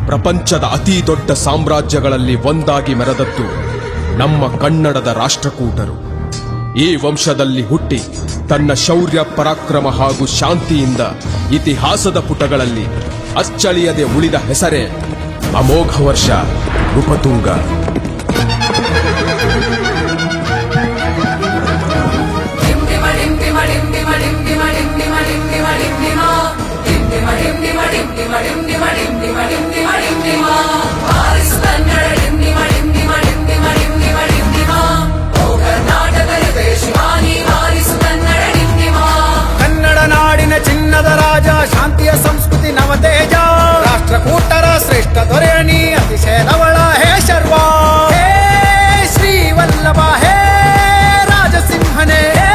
ಪ್ರಪಂಚದ ಅತಿ ದೊಡ್ಡ ಸಾಮ್ರಾಜ್ಯಗಳಲ್ಲಿ ಒಂದಾಗಿ ಮೆರೆದದ್ದು ನಮ್ಮ ಕನ್ನಡದ ರಾಷ್ಟ್ರಕೂಟರು. ಈ ವಂಶದಲ್ಲಿ ಹುಟ್ಟಿ ತನ್ನ ಶೌರ್ಯ ಪರಾಕ್ರಮ ಹಾಗೂ ಶಾಂತಿಯಿಂದ ಇತಿಹಾಸದ ಪುಟಗಳಲ್ಲಿ ಅಚ್ಚಳಿಯದೆ ಉಳಿದ ಹೆಸರೇ ಅಮೋಘ ವರ್ಷ ನೃಪತುಂಗ. ಕನ್ನಡ ನಾಡಿನ ಚಿನ್ನದ ರಾಜ, ಶಾಂತಿಯ ಸಂಸ್ಕೃತಿ ನವತೇಜ, ರಾಷ್ಟ್ರಕೂಟರ ಶ್ರೇಷ್ಠ ದೊರೆಯಣಿ, ಅತಿಶಯದವಳ ಹೇ ಶರ್ವ, ಹೇ ಶ್ರೀ ವಲ್ಲಭ, ಹೇ ರಾಜಸಿಂಹನೇ, ಹೇ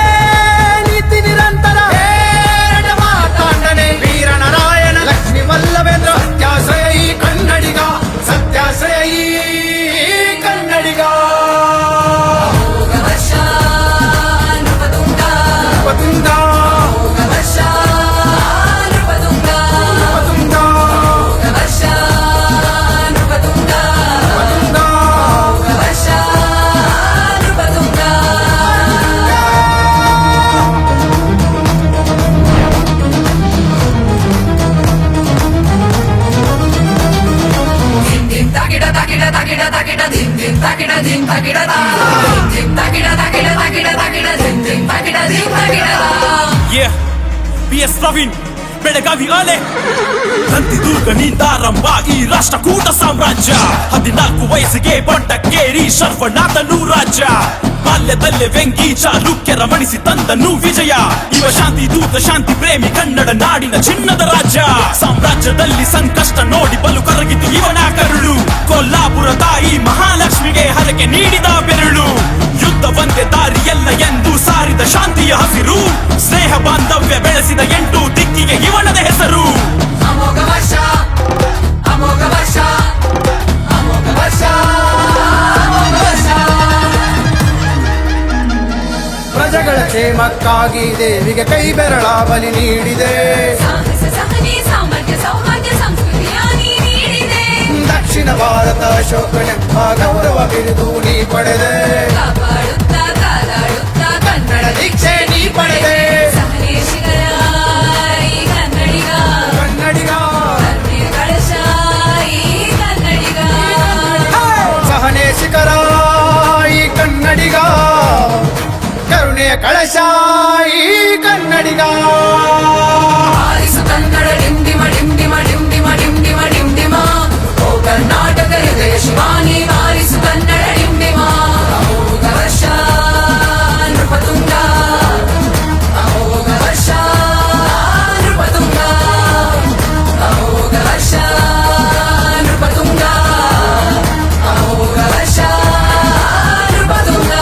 ನೀತಿ ನಿರಂತರ, ಹೇ ಮಾತಾಂಡನೆ, ವೀರ ನಾರಾಯಣ ಲಕ್ಷ್ಮೀ ವಲ್ಲಭೇಂದ್ರ, ಸತ್ಯಾಶ್ರಯ ಈ ಕನ್ನಡಿಗ, ಸತ್ಯಾಶ್ರಯ ಈ ಕನ್ನಡಿಗ. ನೃಪತುಂಗ PS ಪ್ರವೀಣ್ ಬೆಳಗಾವಿ ಆಲೆ ನಂದಿದುರ್ಗ ನಿಂದಾರಂಭ ಈ ರಾಷ್ಟ್ರಕೂಟ ಸಾಮ್ರಾಜ್ಯ. 14 ವಯಸ್ಸಿಗೆ ಪಟ್ಟಕ್ಕೇರಿ ಶರ್ವನಾಥನು ರಾಜ್ಯ. ಬಾಲ್ಯದಲ್ಲೇ ವೆಂಗಿ ಚಾಲುಕ್ಯರ ಮಣಿಸಿ ತಂದನು ವಿಜಯ. ಇವ ಶಾಂತಿ ದೂತ, ಶಾಂತಿ ಪ್ರೇಮಿ, ಕನ್ನಡ ನಾಡಿನ ಚಿನ್ನದ ರಾಜ್ಯ. ಸಾಮ್ರಾಜ್ಯದಲ್ಲಿ ಸಂಕಷ್ಟ ನೋಡಿ ಬಲು ಕರಗಿತು ಇವನ ಕರುಳು. ಕೊಲ್ಲಾಪುರ ತಾಯಿ ಮಹಾಲಕ್ಷ್ಮಿಗೆ ಹರಕೆ ನೀಡಿದ ಬೆರಳು. ಯುದ್ಧ ಒಂದೇ ದಾರಿಯಲ್ಲ ಎಂದು ಸಾರಿದ ಶಾಂತಿಯ ಹಸಿರು. ಸ್ನೇಹ ಬಾಂಧವ್ಯ ಬೆಳೆಸಿದ 8 ದಿಕ್ಕಿಗೆ ಇವನದ ಹೆಸರು. ಅಮೋಘ ವರ್ಷ, ಅಮೋಘ ವರ್ಷ, ಅಮೋಘ ವರ್ಷ, ಅಮೋಘ ವರ್ಷ. ಪ್ರಜೆಗಳ ಕ್ಷೇಮಕ್ಕಾಗಿ ದೇವಿಗೆ ಕೈ ಬೆರಳ ಬಲಿ ನೀಡಿದೆ. ಸಾಹಸ, ಸಹನೆ, ಸಾಮರ್ಥ್ಯ, ಸೌಹಾರ್ದ ಸಂಸ್ಕೃತಿಯ ನೀಡಿದೆ. ದಕ್ಷಿಣ ಭಾರತ ಅಶೋಕನೆಂಬ ಗೌರವ ಬಿರುದು ನೀ ಪಡೆದೆ. ಕಾಪಾಡುತ್ತಾ ಕಾದಾಡುತ್ತಾ ಕನ್ನಡ ದೀಕ್ಷೆ ನೀ ಪಡೆದೆ. ಸಹನೆ ಶಿಖರ ಈ ಕನ್ನಡಿಗ, ಕನ್ನಡಿಗ ಕರುಣೆ ಕಳಶ ಈ ಕನ್ನಡಿಗ. ಸಹನೆ ಶಿಖರ ಈ ಕನ್ನಡಿಗ, ಕರುಣೆಯ ಕಳಶ ಈ ಕನ್ನಡಿಗ. ಆರಿಸು ಕನ್ನಡ ಡಿಂಡಿಮ ಡಿಂಡಿಮ ಡಿಂಡಿಮ ಡಿಂಡಿಮ ಡಿಂಡಿಮ. ಓ ಕರ್ನಾಟಕ ಹೃದಯ ಶಿವಾನಿ, ಆರಿಸು ಕನ್ನಡ ಡಿಂಡಿಮ. ಅಮೋಘ ವರ್ಷ ನೃಪತುಂಗ, ಅಮೋಘ ವರ್ಷ ನೃಪತುಂಗ, ಅಮೋಘ ವರ್ಷ ನೃಪತುಂಗ, ಅಮೋಘ ವರ್ಷ ನೃಪತುಂಗ.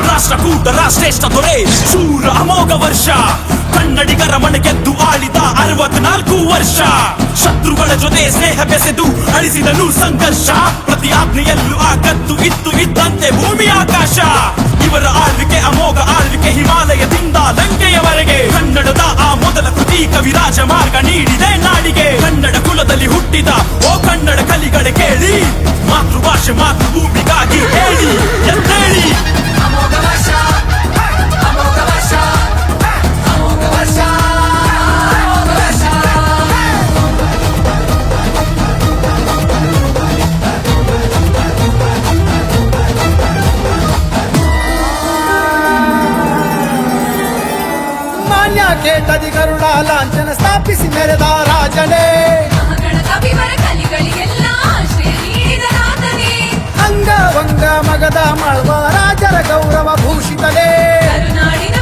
ರಾಷ್ಟ್ರಕೂಟರ ಶ್ರೇಷ್ಠ ದೊರೆ ಶೂರ ಅಮೋಘ ವರ್ಷ. ಕನ್ನಡಿಗರ ಮನೆ ಗೆದ್ದು ಆಳಿದ 64 ವರ್ಷ. ಶತ್ರುಗಳ ಜೊತೆ ಸ್ನೇಹ ಬೆಸೆದು ಅಳಿಸಿದನು ಸಂಘರ್ಷ. ಪ್ರತಿ ಆಜ್ಞೆಯಲ್ಲೂ ಆ ಗದ್ದು ಇತ್ತು ಇದ್ದಂತೆ ಭೂಮಿ ಆಕಾಶ. ಇವರ ಆಳ್ವಿಕೆ ಅಮೋಘ ಆಳ್ವಿಕೆ, ಹಿಮಾಲಯದಿಂದ ಲಂಕೆಯವರೆಗೆ. ಕನ್ನಡದ ಆ ಮೊದಲ ಕೃತಿ ಕವಿರಾಜ ಮಾರ್ಗ ನೀಡಿದೆ ನಾಡಿಗೆ. ಕನ್ನಡ ಕುಲದಲ್ಲಿ ಹುಟ್ಟಿದ ಓ ಕನ್ನಡ ಕಲಿಗಳೇ ಕೇಳಿ, ಮಾತೃಭಾಷೆ ಮಾತೃಭೂಮಿಗಾಗಿ ಹೇಳಿ ಎದ್ದೇಳಿ. ಅಮೋಘ ವರ್ಷ, ಅಮೋಘ ವರ್ಷ, ಅಮೋಘ ವರ್ಷ, ಅಮೋಘ ವರ್ಷ. ಮಾನ್ಯ ಕೇಟದಿ ಗರುಡ ಲಾಂಛನ ಸ್ಥಾಪಿಸಿ ಮೆರೆದ ರಾಜನೇ. ಮಹಾಗಣ ಕವಿವರ ಕಲಿಗಳಿಗೆಲ್ಲ ಆಶ್ರಯ ನೀಡಿದ ನಾಥನೇ. ಅಂಗ ವಂಗ ಮಗದ ಮಳ್ವ ರಾಜರ ಗೌರವ ಭೂಷಿತನೇ. ಕರುನಾಡಿನ